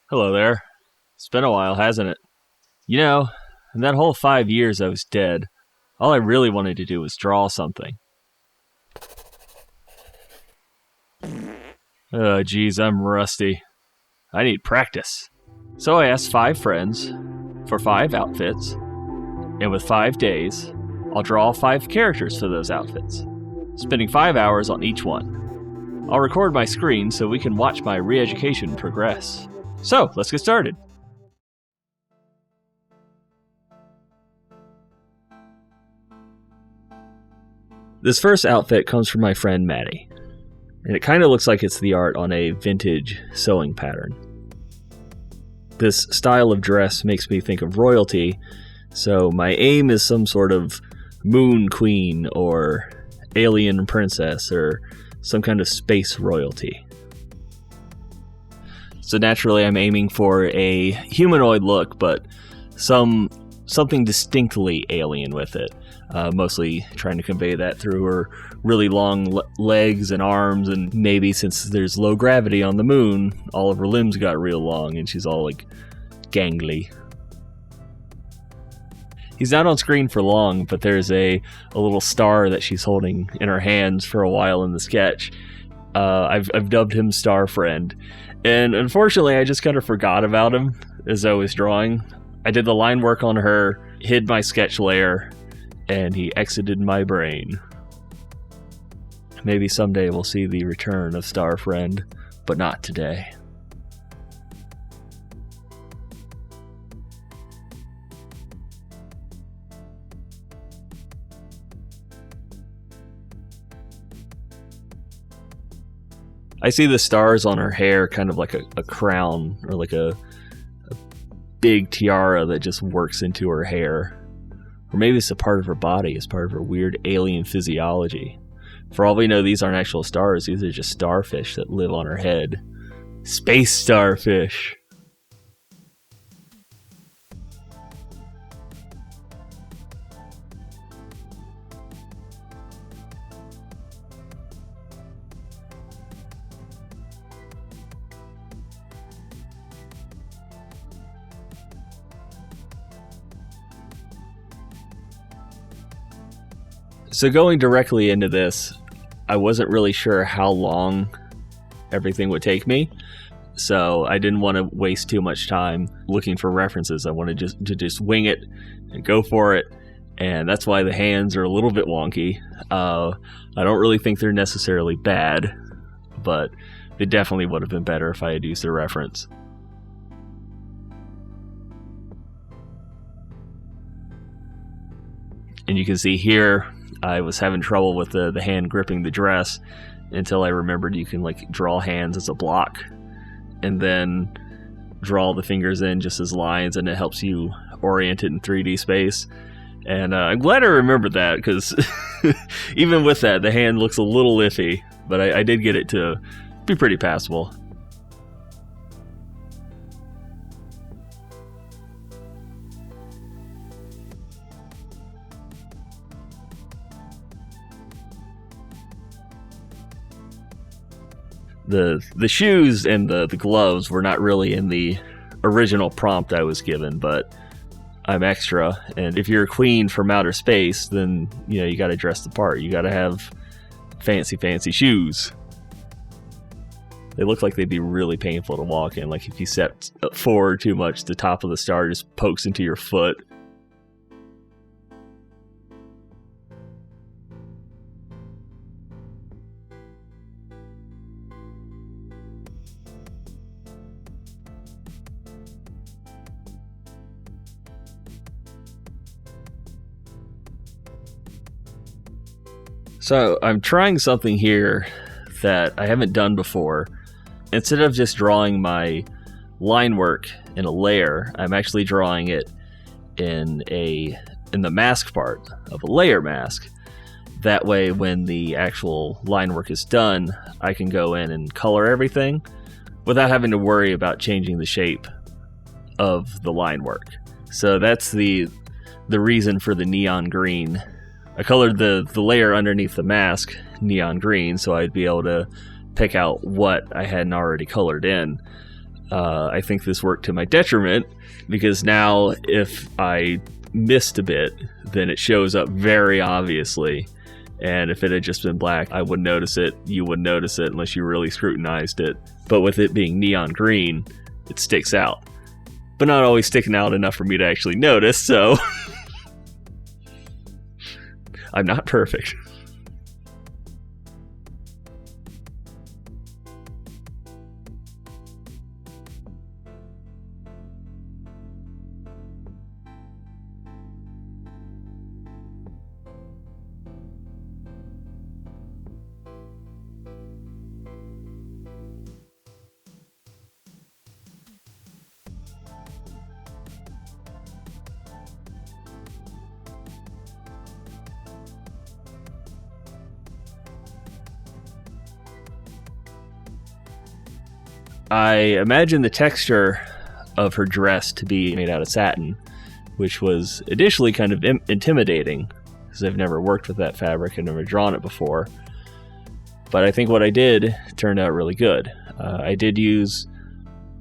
Hello there. It's been a while, hasn't it? You know, in that whole 5 years I was dead, all I really wanted to do was draw something. Oh, geez, I'm rusty. I need practice. So I asked 5 friends for 5 outfits, and with 5 days, I'll draw 5 characters for those outfits, spending 5 hours on each one. I'll record my screen so we can watch my Reeducation progress. So, let's get started. This first outfit comes from my friend Maddie, and it kind of looks like it's the art on a vintage sewing pattern. This style of dress makes me think of royalty, so my aim is some sort of moon queen or alien princess or some kind of space royalty. So naturally I'm aiming for a humanoid look, but something distinctly alien with it. Mostly trying to convey that through her really long legs and arms, and maybe since there's low gravity on the moon, all of her limbs got real long and she's all like gangly. He's not on screen for long, but there's a little star that she's holding in her hands for a while in the sketch. I've dubbed him Star Friend, and unfortunately I just kind of forgot about him as I was drawing. I did the line work on her, hid my sketch layer, and he exited my brain. Maybe someday we'll see the return of Star Friend, but not today. I see the stars on her hair kind of like a crown, or like a big tiara that just works into her hair. Or maybe it's a part of her body, it's part of her weird alien physiology. For all we know, these aren't actual stars, these are just starfish that live on her head. Space starfish! So going directly into this, I wasn't really sure how long everything would take me, so I didn't want to waste too much time looking for references. I wanted to just wing it and go for it, and that's why the hands are a little bit wonky. I don't really think they're necessarily bad, but they definitely would have been better if I had used a reference. And you can see here, I was having trouble with the hand gripping the dress until I remembered you can like draw hands as a block and then draw the fingers in just as lines, and it helps you orient it in 3D space. And I'm glad I remembered that, because even with that, the hand looks a little iffy, but I did get it to be pretty passable. The shoes and the gloves were not really in the original prompt I was given, but I'm extra, and if you're a queen from outer space, then you gotta dress the part. You gotta have fancy shoes. They look like they'd be really painful to walk in. Like if you step forward too much, the top of the star just pokes into your foot. So I'm trying something here that I haven't done before. Instead of just drawing my line work in a layer, I'm actually drawing it in the mask part of a layer mask. That way, when the actual line work is done, I can go in and color everything without having to worry about changing the shape of the line work. So that's the reason for the neon green. I colored the layer underneath the mask neon green so I'd be able to pick out what I hadn't already colored in. I think this worked to my detriment, because now if I missed a bit, then it shows up very obviously. And if it had just been black, I wouldn't notice it. You wouldn't notice it unless you really scrutinized it. But with it being neon green, it sticks out. But not always sticking out enough for me to actually notice, so I'm not perfect. I imagine the texture of her dress to be made out of satin, which was initially kind of intimidating, because I've never worked with that fabric and never drawn it before. But I think what I did turned out really good. I did use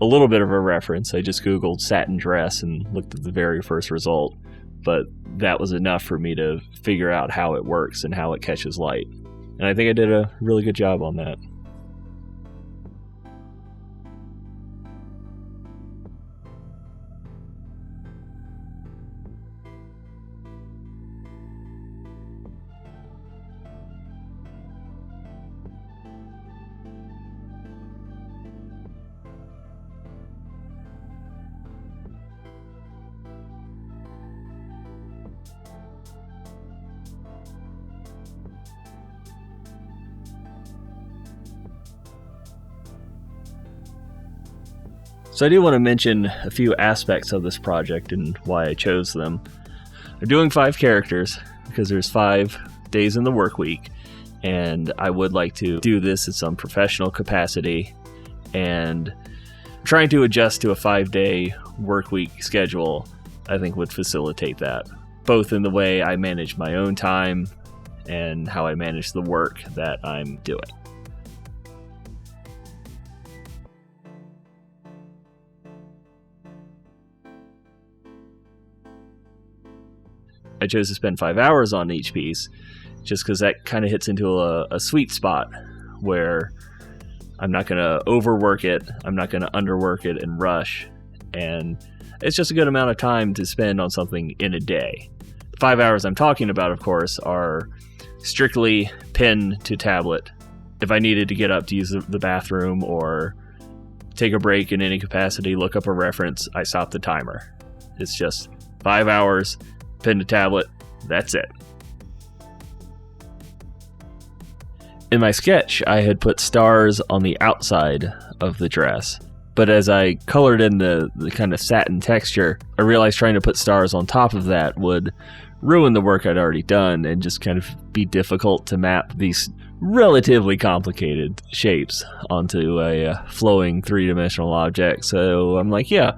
a little bit of a reference. I just Googled satin dress and looked at the very first result, but that was enough for me to figure out how it works and how it catches light. And I think I did a really good job on that. So I do want to mention a few aspects of this project and why I chose them. I'm doing 5 characters because there's 5 days in the work week, and I would like to do this in some professional capacity, and trying to adjust to a 5-day work week schedule I think would facilitate that, both in the way I manage my own time and how I manage the work that I'm doing. I chose to spend 5 hours on each piece just because that kind of hits into a sweet spot where I'm not going to overwork it, I'm not going to underwork it and rush, and it's just a good amount of time to spend on something in a day. The 5 hours I'm talking about, of course, are strictly pen to tablet. If I needed to get up to use the bathroom or take a break in any capacity, look up a reference, I stop the timer. It's just 5 hours, pen to tablet, that's it. In my sketch, I had put stars on the outside of the dress, but as I colored in the kind of satin texture, I realized trying to put stars on top of that would ruin the work I'd already done and just kind of be difficult to map these relatively complicated shapes onto a flowing 3-dimensional object. So I'm like, yeah,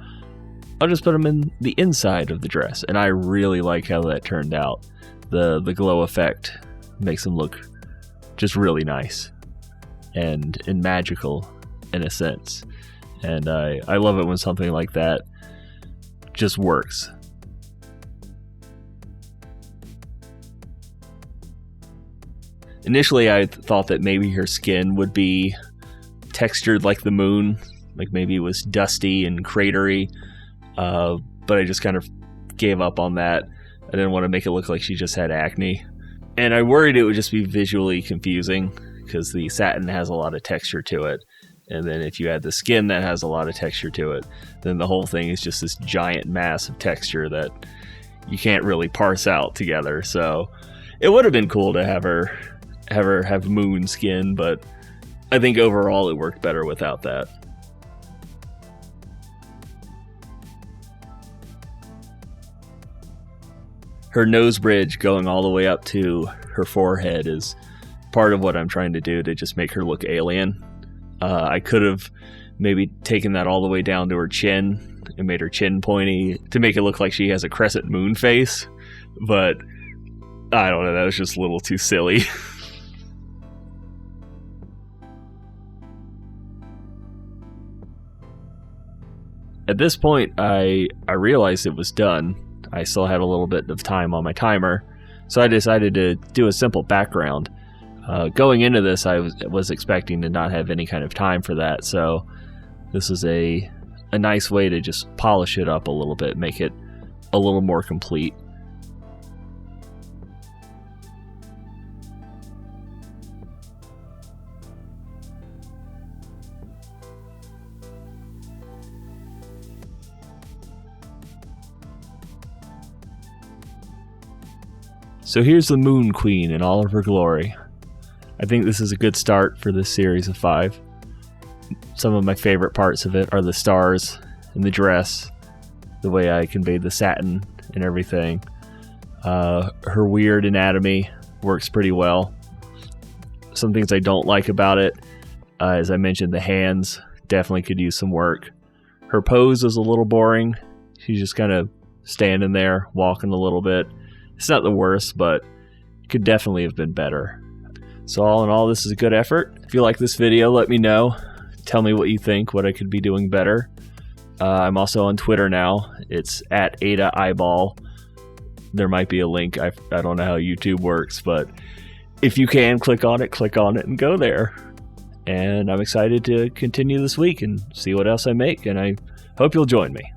I'll just put them in the inside of the dress, and I really like how that turned out. The glow effect makes them look just really nice and magical in a sense. And I love it when something like that just works. Initially, I thought that maybe her skin would be textured like the moon, like maybe it was dusty and cratery. But I just kind of gave up on that. I didn't want to make it look like she just had acne. And I worried it would just be visually confusing because the satin has a lot of texture to it. And then if you add the skin that has a lot of texture to it, then the whole thing is just this giant mass of texture that you can't really parse out together. So it would have been cool to have her have moon skin, but I think overall it worked better without that. Her nose bridge going all the way up to her forehead is part of what I'm trying to do to just make her look alien. I could have maybe taken that all the way down to her chin and made her chin pointy to make it look like she has a crescent moon face, but I don't know, that was just a little too silly. At this point, I realized it was done. I still had a little bit of time on my timer, so I decided to do a simple background. Going into this, I was expecting to not have any kind of time for that, so this is a nice way to just polish it up a little bit, make it a little more complete. So here's the Moon Queen in all of her glory. I think this is a good start for this series of 5. Some of my favorite parts of it are the stars and the dress, the way I conveyed the satin and everything. Her weird anatomy works pretty well. Some things I don't like about it, as I mentioned, the hands definitely could use some work. Her pose is a little boring. She's just kind of standing there, walking a little bit. It's not the worst, but it could definitely have been better. So all in all, this is a good effort. If you like this video, let me know. Tell me what you think, what I could be doing better. I'm also on Twitter now. It's at AdaEyeball. There might be a link. I don't know how YouTube works, but if you can, click on it and go there. And I'm excited to continue this week and see what else I make, and I hope you'll join me.